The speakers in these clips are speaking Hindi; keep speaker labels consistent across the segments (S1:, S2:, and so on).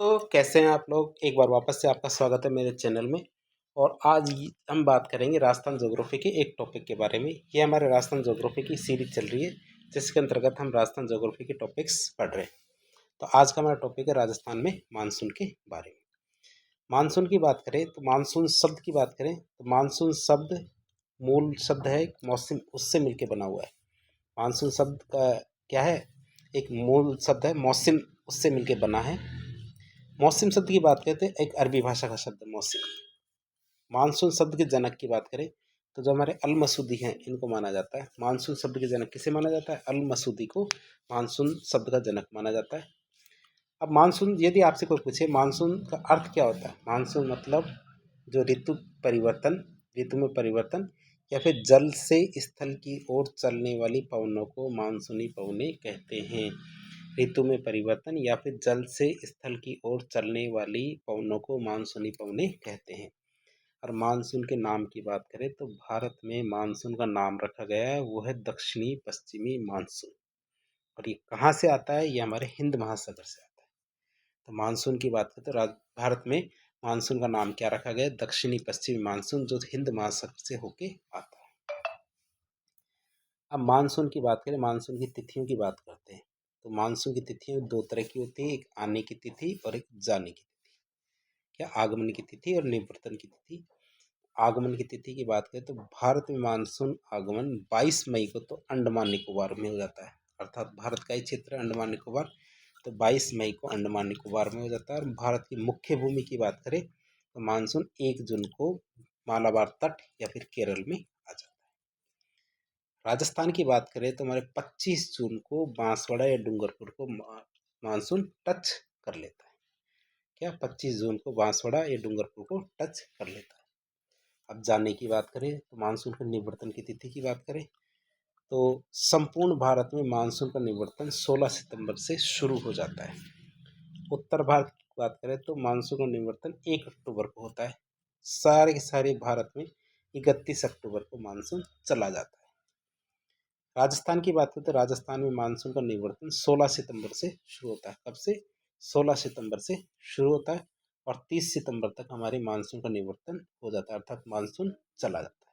S1: तो कैसे हैं आप लोग? एक बार वापस से आपका स्वागत है मेरे चैनल में। और आज हम बात करेंगे राजस्थान ज्योग्राफी के एक टॉपिक के बारे में। ये हमारे राजस्थान ज्योग्राफी की सीरीज चल रही है, जिसके अंतर्गत हम राजस्थान ज्योग्राफी के टॉपिक्स पढ़ रहे हैं। तो आज का हमारा टॉपिक है राजस्थान में मानसून के बारे में। मानसून की बात करें तो मानसून शब्द की बात करें तो मानसून शब्द मूल शब्द है मौसम, उससे मिलकर बना हुआ है। मानसून शब्द का क्या है? एक मूल शब्द है मौसम, उससे मिलकर बना है। मौसम शब्द की बात करते हैं, एक अरबी भाषा का शब्द है मौसम। मानसून शब्द के जनक की बात करें तो जो हमारे अल मसूदी हैं, इनको माना जाता है। मानसून शब्द के जनक किसे माना जाता है? अल मसूदी को मानसून शब्द का जनक माना जाता है। अब मानसून, यदि आपसे कोई पूछे मानसून का अर्थ क्या होता है, मानसून मतलब जो ऋतु परिवर्तन, ऋतु में परिवर्तन या फिर जल से स्थल की ओर चलने वाली पवनों को मानसूनी पवनें कहते हैं। ऋतु में परिवर्तन या फिर जल से स्थल की ओर चलने वाली पवनों को मानसूनी पवनें कहते हैं। और मानसून के नाम की बात करें तो भारत में मानसून का नाम रखा गया है, वो है दक्षिणी पश्चिमी मानसून। और ये कहाँ से आता है? ये हमारे हिंद महासागर से आता है। तो मानसून की बात करें तो भारत में मानसून का नाम क्या रखा गया है? दक्षिणी पश्चिमी मानसून, जो हिंद महासागर से होके आता है। अब मानसून की बात करें, मानसून की तिथियों की बात करते हैं। तो मानसून की तिथियां दो तरह की होती है, एक आने की तिथि और एक जाने की तिथि। क्या? आगमन की तिथि और निवर्तन की तिथि। आगमन की तिथि की बात करें तो भारत में मानसून आगमन 22 मई को तो अंडमान निकोबार में हो जाता है। अर्थात भारत का ही क्षेत्र अंडमान निकोबार, तो 22 मई को अंडमान निकोबार में हो जाता है। और भारत की मुख्य भूमि की बात करें तो मानसून 1 जून को मालाबार तट या फिर केरल में आ जाता है। राजस्थान की बात करें तो हमारे 25 जून को बांसवाड़ा या डूंगरपुर को मानसून टच कर लेता है। क्या? 25 जून को बांसवाड़ा या डूंगरपुर को टच कर लेता है। अब जाने की बात करें तो मानसून के निवर्तन की तिथि की बात करें तो संपूर्ण भारत में मानसून का निवर्तन 16 सितंबर से शुरू हो जाता है। उत्तर भारत की बात करें तो मानसून का निवर्तन 1 अक्टूबर को होता है। सारे के सारे भारत में 31 अक्टूबर को मानसून चला जाता है। राजस्थान की बात करें तो राजस्थान में मानसून का निवर्तन 16 सितंबर से शुरू होता है। कब से? 16 सितंबर से शुरू होता है और 30 सितंबर तक हमारे मानसून का निवर्तन हो जाता है, अर्थात मानसून चला जाता है।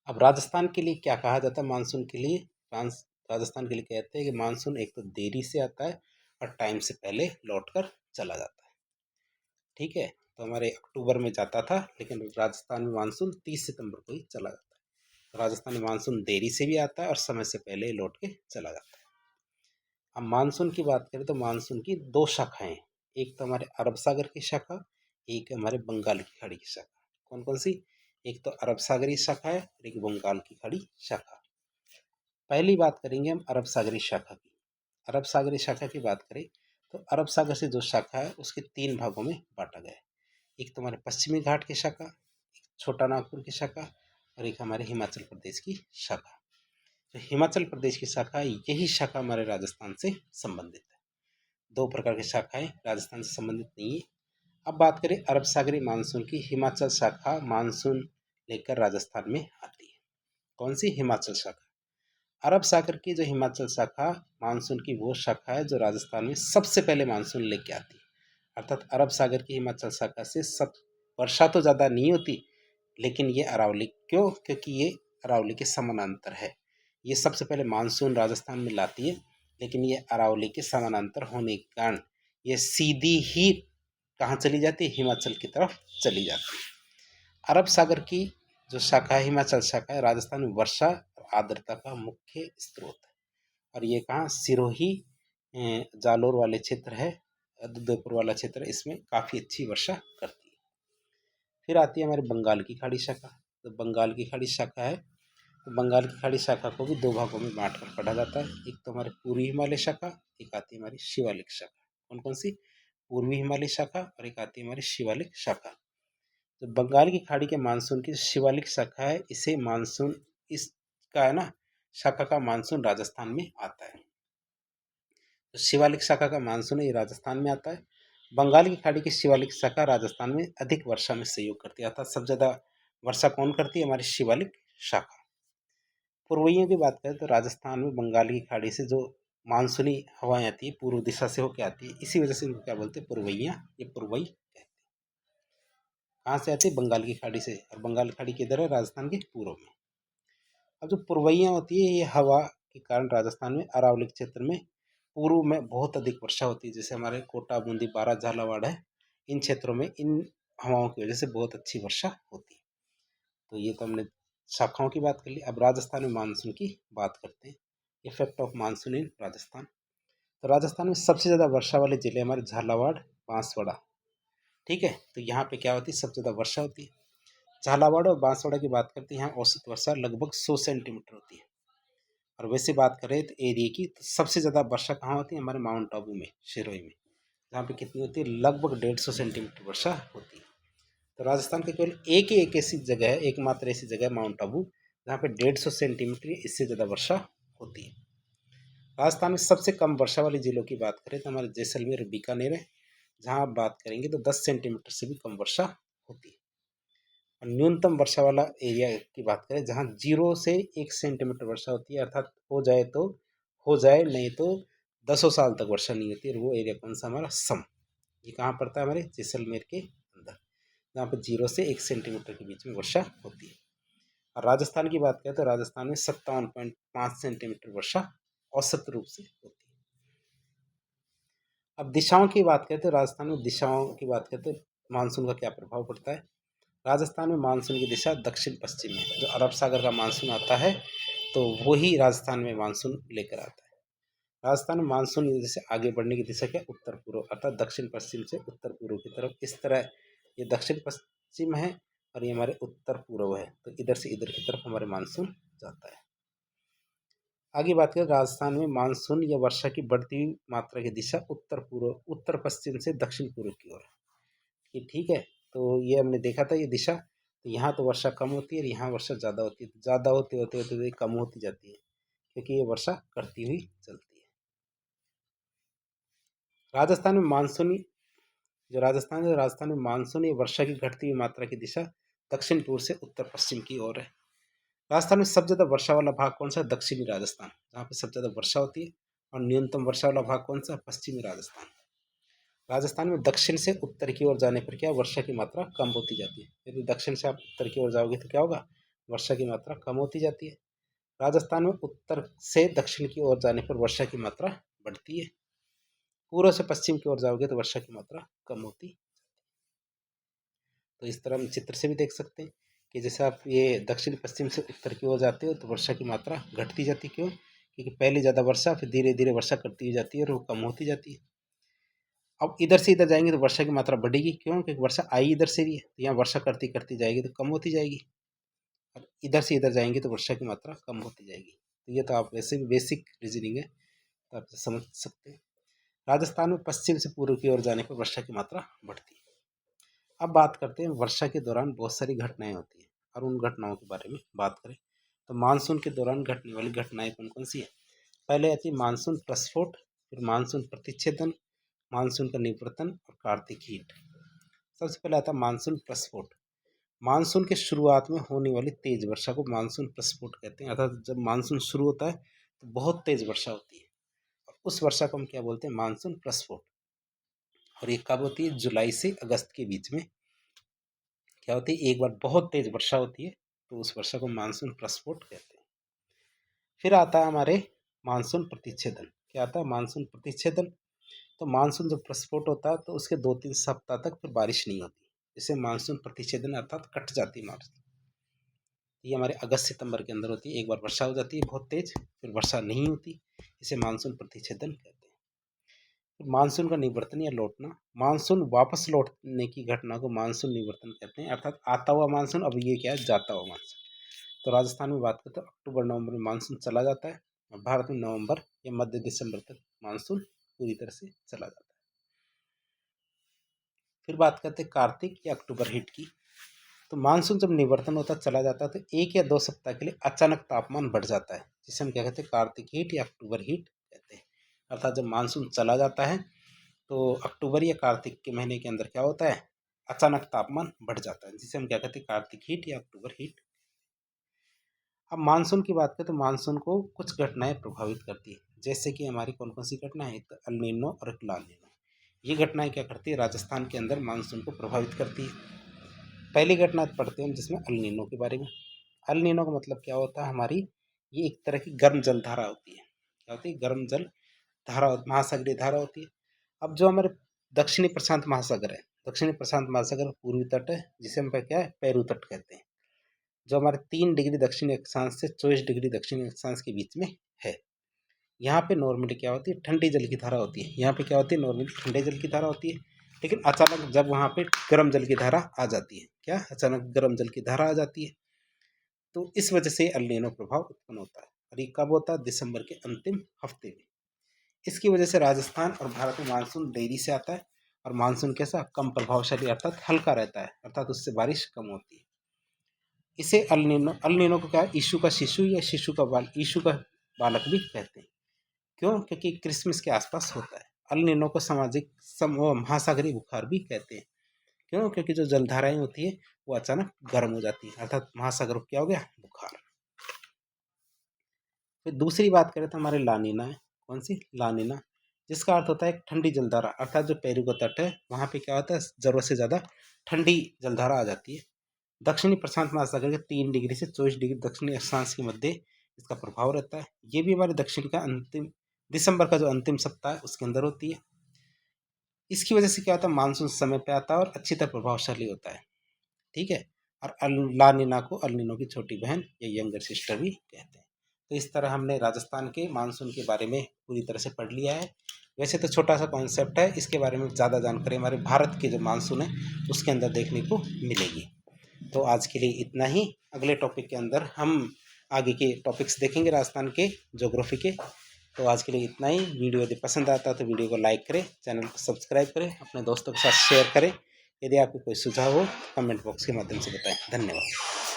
S1: अब राजस्थान के लिए क्या कहा जाता है? मानसून के लिए राजस्थान के लिए कहते हैं कि मानसून एक तो देरी से आता है और टाइम से पहले लौटकर चला जाता है। ठीक है, तो हमारे अक्टूबर में जाता था, लेकिन राजस्थान में मानसून 30 सितंबर को ही चला जाता है। राजस्थान में मानसून देरी से भी आता है और समय से पहले लौट के चला जाता है। अब मानसून की बात करें तो मानसून की 2 शाखाएं, एक तो हमारे अरब सागर की शाखा, एक हमारे बंगाल की खाड़ी की शाखा। कौन कौन सी? एक तो अरब सागरी शाखा है और एक बंगाल की खाड़ी शाखा। पहली बात करेंगे हम अरब सागरी शाखा की। अरब सागरी शाखा की बात करें तो अरब सागर से जो शाखा है उसके 3 भागों में बांटा गया है। एक तो हमारे पश्चिमी घाट की शाखा, एक छोटा नागपुर की शाखा और एक हमारे हिमाचल प्रदेश की शाखा। जो हिमाचल प्रदेश की शाखा है, यही शाखा हमारे राजस्थान से संबंधित है। 2 प्रकार की शाखाएं राजस्थान से संबंधित नहीं है। अब बात करें अरब सागरी मानसून की, हिमाचल शाखा मानसून लेकर राजस्थान में आती है। कौन सी? हिमाचल शाखा। अरब सागर की जो हिमाचल शाखा मानसून की वो शाखा है जो राजस्थान में सबसे पहले मानसून लेके आती है। अर्थात अरब सागर की हिमाचल शाखा से सब वर्षा तो ज़्यादा नहीं होती, लेकिन ये अरावली, क्यों? क्योंकि ये अरावली के समानांतर है। ये सबसे पहले मानसून राजस्थान में लाती है, लेकिन ये अरावली के समानांतर होने के कारण ये सीधी ही कहाँ चली जाती है? हिमाचल की तरफ चली जाती है। अरब सागर की जो शाखा है, हिमाचल शाखा है, राजस्थान में वर्षा और आर्द्रता का मुख्य स्रोत है। और ये कहाँ? सिरोही जालोर वाले क्षेत्र है, उदयपुर वाला क्षेत्र, इसमें काफ़ी अच्छी वर्षा करती है। फिर आती है हमारे बंगाल की खाड़ी शाखा। तो बंगाल की खाड़ी शाखा है, तो बंगाल की खाड़ी शाखा को भी 2 भागों में बांट कर पढ़ा जाता है। एक तो हमारे पूर्वी हिमालय शाखा, एक आती है हमारी शिवालिक शाखा। कौन कौन सी? पूर्वी हिमालय शाखा और एक आती है हमारी शिवालिक शाखा। तो बंगाल की खाड़ी के मानसून की शिवालिक शाखा है, इसे मानसून, इसका है ना, शाखा का मानसून राजस्थान में आता है। तो शिवालिक शाखा का मानसून है, ये राजस्थान में आता है। बंगाल की खाड़ी की शिवालिक शाखा राजस्थान में अधिक वर्षा में सहयोग करती है, अर्थात सबसे ज़्यादा वर्षा कौन करती है? हमारी शिवालिक शाखा। पूर्वइयों की बात करें तो राजस्थान में बंगाल की खाड़ी से जो मानसूनी हवाएं आती है पूर्व दिशा से होकर आती है, इसी वजह से इनको क्या बोलते हैं, पुरवैया, ये पुरवई कहते हैं। कहाँ से आती है, बंगाल की खाड़ी से, और बंगाल की खाड़ी किधर है, राजस्थान के पूर्व में। अब जो पुरवैया होती है, ये हवा के कारण राजस्थान में अरावली क्षेत्र में पूर्व में बहुत अधिक वर्षा होती है, जैसे हमारे कोटा, बूंदी, बारां, झालावाड़ है, इन क्षेत्रों में इन हवाओं की वजह से बहुत अच्छी वर्षा होती है। तो ये तो हमने शाखाओं की बात कर ली। अब राजस्थान में मानसून की बात करते हैं, इफेक्ट ऑफ मानसून इन राजस्थान। तो राजस्थान में सबसे ज़्यादा वर्षा वाले जिले हमारे झालावाड़, बांसवाड़ा, ठीक है। तो यहाँ पे क्या होती है, सबसे ज़्यादा वर्षा होती है। झालावाड़ और बांसवाड़ा की बात करते हैं, यहाँ औसत वर्षा लगभग 100 सेंटीमीटर होती है। और वैसे बात करें तो एरिया की, तो सबसे ज़्यादा वर्षा कहाँ होती है, हमारे माउंट आबू में, सिरोही में, जहाँ पे कितनी होती है, लगभग 150 सेंटीमीटर वर्षा होती है। तो राजस्थान का केवल एक ही एक ऐसी जगह है, एकमात्र ऐसी जगह है माउंट आबू, जहाँ पे 150 सेंटीमीटर इससे ज़्यादा वर्षा होती है। राजस्थान में सबसे कम वर्षा वाले जिलों की बात करें तो हमारे जैसलमेर और बीकानेर है, जहाँ आप बात करेंगे तो 10 सेंटीमीटर से भी कम वर्षा होती है। और न्यूनतम वर्षा वाला एरिया की बात करें, जहाँ 0 से 1 सेंटीमीटर वर्षा होती है, अर्थात हो जाए तो हो जाए, नहीं तो 10 साल तक वर्षा नहीं होती है, और वो एरिया कौन सा, हमारा सम। ये कहाँ पड़ता है, हमारे जैसलमेर के अंदर, जहाँ पर 0 से 1 सेंटीमीटर के बीच में वर्षा होती है। और राजस्थान की बात करें तो राजस्थान में 57.5 सेंटीमीटर वर्षा औसत रूप से होती है। अब दिशाओं की बात करें तो राजस्थान में दिशाओं की बात करें तो मानसून का क्या प्रभाव पड़ता है। राजस्थान में मानसून की दिशा दक्षिण पश्चिम है, जो अरब सागर का मानसून आता है तो वही राजस्थान में मानसून लेकर आता है। राजस्थान में मानसून जैसे आगे बढ़ने की दिशा क्या, उत्तर पूर्व, अर्थात दक्षिण पश्चिम से उत्तर पूर्व की तरफ, इस तरह ये दक्षिण पश्चिम है और ये हमारे उत्तर पूर्व है, तो इधर से इधर की तरफ हमारे मानसून जाता है। आगे बात करें, राजस्थान में मानसून या वर्षा की बढ़ती हुई मात्रा की दिशा उत्तर पूर्व, उत्तर पश्चिम से दक्षिण पूर्व की ओर है, ये ठीक है। तो ये हमने देखा था ये दिशा, तो यहाँ तो वर्षा कम होती है और यहाँ वर्षा ज़्यादा होती है, तो ज़्यादा होते होते होते हुए कम होती जाती है, क्योंकि ये वर्षा करती हुई चलती है। राजस्थान में मानसूनी, जो राजस्थान है, राजस्थान में मानसून या वर्षा की घटती हुई मात्रा की दिशा दक्षिण पूर्व से उत्तर पश्चिम की ओर है। राजस्थान में सबसे ज़्यादा वर्षा वाला भाग कौन सा है, दक्षिणी राजस्थान, जहाँ पे सबसे ज़्यादा वर्षा होती है। और न्यूनतम वर्षा वाला भाग कौन सा, पश्चिमी राजस्थान। राजस्थान में दक्षिण से उत्तर की ओर जाने पर क्या, वर्षा की मात्रा कम होती जाती है। यदि दक्षिण से आप उत्तर की ओर जाओगे तो क्या होगा, वर्षा की मात्रा कम होती जाती है। राजस्थान में उत्तर से दक्षिण की ओर जाने पर वर्षा की मात्रा बढ़ती है। पूर्व से पश्चिम की ओर जाओगे तो वर्षा की मात्रा कम होती। तो इस तरह हम चित्र से भी देख सकते हैं कि जैसे आप ये दक्षिण पश्चिम से उत्तर की ओर जाते हो तो वर्षा की मात्रा घटती जाती, क्यों, क्योंकि पहले ज़्यादा वर्षा, फिर धीरे धीरे वर्षा करती हुई जाती है और वो कम होती जाती है। अब इधर से इधर जाएंगे तो वर्षा की मात्रा बढ़ेगी, क्यों, क्योंकि वर्षा आई इधर से भी है, तो यहाँ वर्षा करती करती जाएगी तो कम होती जाएगी। और इधर से इधर जाएंगे तो वर्षा की मात्रा कम होती जाएगी। तो ये तो आप वैसे भी बेसिक रीजनिंग है, तो आप समझ सकते हैं। राजस्थान में पश्चिम से पूर्व की ओर जाने पर वर्षा की मात्रा बढ़ती है। अब बात करते हैं, वर्षा के दौरान बहुत सारी घटनाएं होती हैं, और उन घटनाओं के बारे में बात करें तो मानसून के दौरान घटने वाली घटनाएं कौन कौन सी है। पहले आती है मानसून प्रस्फोट, फिर मानसून प्रतिच्छेदन, मानसून का निवर्तन और कार्तिक हीट। सबसे पहले आता है मानसून प्रस्फोट। मानसून के शुरुआत में होने वाली तेज वर्षा को मानसून प्रस्फोट कहते हैं, अर्थात जब मानसून शुरू होता है तो बहुत तेज वर्षा होती है, और उस वर्षा को हम क्या बोलते हैं, मानसून प्रस्फोट। और ये कब होती है, जुलाई से अगस्त के बीच में क्या होती है, एक बार बहुत तेज वर्षा होती है, तो उस वर्षा को मानसून प्रस्फोट कहते हैं। फिर आता है हमारे मानसून प्रतिच्छेदन। क्या आता है, मानसून प्रतिच्छेदन। तो मानसून जब प्रस्फोट होता है तो उसके 2-3 सप्ताह तक फिर बारिश नहीं होती, जिसे मानसून प्रतिच्छेदन अर्थात कट जाती है मानसून। ये हमारे अगस्त सितंबर के अंदर होती है, एक बार वर्षा हो जाती है बहुत तेज, फिर वर्षा नहीं होती, इसे मानसून प्रतिच्छेदन कहते हैं। फिर मानसून का निवर्तन या लौटना, मानसून वापस लौटने की घटना को मानसून निवर्तन कहते हैं, अर्थात आता हुआ मानसून अब ये क्या है, जाता हुआ मानसून। तो राजस्थान में बात करें तो अक्टूबर नवंबर में मानसून चला जाता है, और भारत में नवंबर या मध्य दिसंबर तक मानसून पूरी तरह से चला जाता है। फिर बात करते हैं कार्तिक या अक्टूबर हीट की। तो मानसून जब निवर्तन होता चला जाता है तो 1 या 2 सप्ताह के लिए अचानक तापमान बढ़ जाता है, जिसे हम क्या कहते हैं, कार्तिक हीट या अक्टूबर हीट कहते हैं। अर्थात जब मानसून चला जाता है तो अक्टूबर या कार्तिक के महीने के अंदर क्या होता है, अचानक तापमान बढ़ जाता है, जिसे हम क्या कहते हैं, कार्तिक हीट या अक्टूबर हीट। अब मानसून की बात करें तो मानसून को कुछ घटनाएं प्रभावित करती है, जैसे कि हमारी कौन कौन सी घटना है, एक अल नीनो और एक ला नीनो। ये घटनाएं क्या करती है, राजस्थान के अंदर मानसून को प्रभावित करती है। पहली घटना पढ़ते हैं हम जिसमें अल नीनो के बारे में। अल नीनो का मतलब क्या होता है, हमारी ये एक तरह की गर्म जल धारा होती है। क्या होती है, गर्म जल धारा, महासागरीय धारा होती है। अब जो हमारे दक्षिणी प्रशांत महासागर है, दक्षिणी प्रशांत महासागर पूर्वी तट है, जिसे हम क्या है, पेरू तट कहते हैं, जो हमारे 3 डिग्री दक्षिणी अक्षांश से 24 डिग्री दक्षिणी अक्षांश के बीच में है। यहाँ पे नॉर्मली क्या होती है, ठंडी जल की धारा होती है। यहाँ पे क्या होती है, नॉर्मली ठंडे जल की धारा होती है। लेकिन अचानक जब वहाँ पे गर्म जल की धारा आ जाती है, क्या अचानक गर्म जल की धारा आ जाती है, तो इस वजह से अल नीनो प्रभाव उत्पन्न होता है। और ये कब होता है, दिसंबर के अंतिम हफ्ते में। इसकी वजह से राजस्थान और भारत में मानसून देरी से आता है, और मानसून कैसा, कम प्रभावशाली अर्थात हल्का रहता है, अर्थात उससे बारिश कम होती है। इसे अल नीनो को क्या है, यीशु का शिशु या शिशु का बाल, यीशु का बालक भी कहते हैं। क्यों, क्योंकि क्रिसमस के आसपास होता है। अल नीनो को सामाजिक महासागरीय बुखार भी कहते हैं। क्यों, क्योंकि जो जलधाराएं होती है वो अचानक गर्म हो जाती है, अर्थात महासागर को क्या हो गया, बुखार। फिर दूसरी बात करें तो हमारे लानीना है। कौन सी, लानीना, जिसका अर्थ होता है एक ठंडी जलधारा, अर्थात जो पेरू का तट है वहाँ पे क्या होता है, जरूरत से ज़्यादा ठंडी जलधारा आ जाती है। दक्षिणी प्रशांत महासागर के 3 डिग्री से 24 डिग्री दक्षिणी अक्षांश के मध्य इसका प्रभाव रहता है। ये भी हमारे दक्षिण का अंतिम, दिसंबर का जो अंतिम सप्ताह है उसके अंदर होती है। इसकी वजह से क्या होता है, मानसून समय पे आता है और अच्छी तरह प्रभावशाली होता है। ठीक है। और ला नीना को अल नीनो की छोटी बहन या यंगर सिस्टर भी कहते हैं। तो इस तरह हमने राजस्थान के मानसून के बारे में पूरी तरह से पढ़ लिया है। वैसे तो छोटा सा कॉन्सेप्ट है, इसके बारे में ज़्यादा जानकारी हमारे भारत के जो मानसून है उसके अंदर देखने को मिलेगी। तो आज के लिए इतना ही। अगले टॉपिक के अंदर हम आगे के टॉपिक्स देखेंगे राजस्थान के ज्योग्राफी के। तो आज के लिए इतना ही। वीडियो यदि पसंद आता है तो वीडियो को लाइक करें, चैनल को सब्सक्राइब करें, अपने दोस्तों के साथ शेयर करें। यदि आपको कोई सुझाव हो कमेंट बॉक्स के माध्यम से बताएं। धन्यवाद।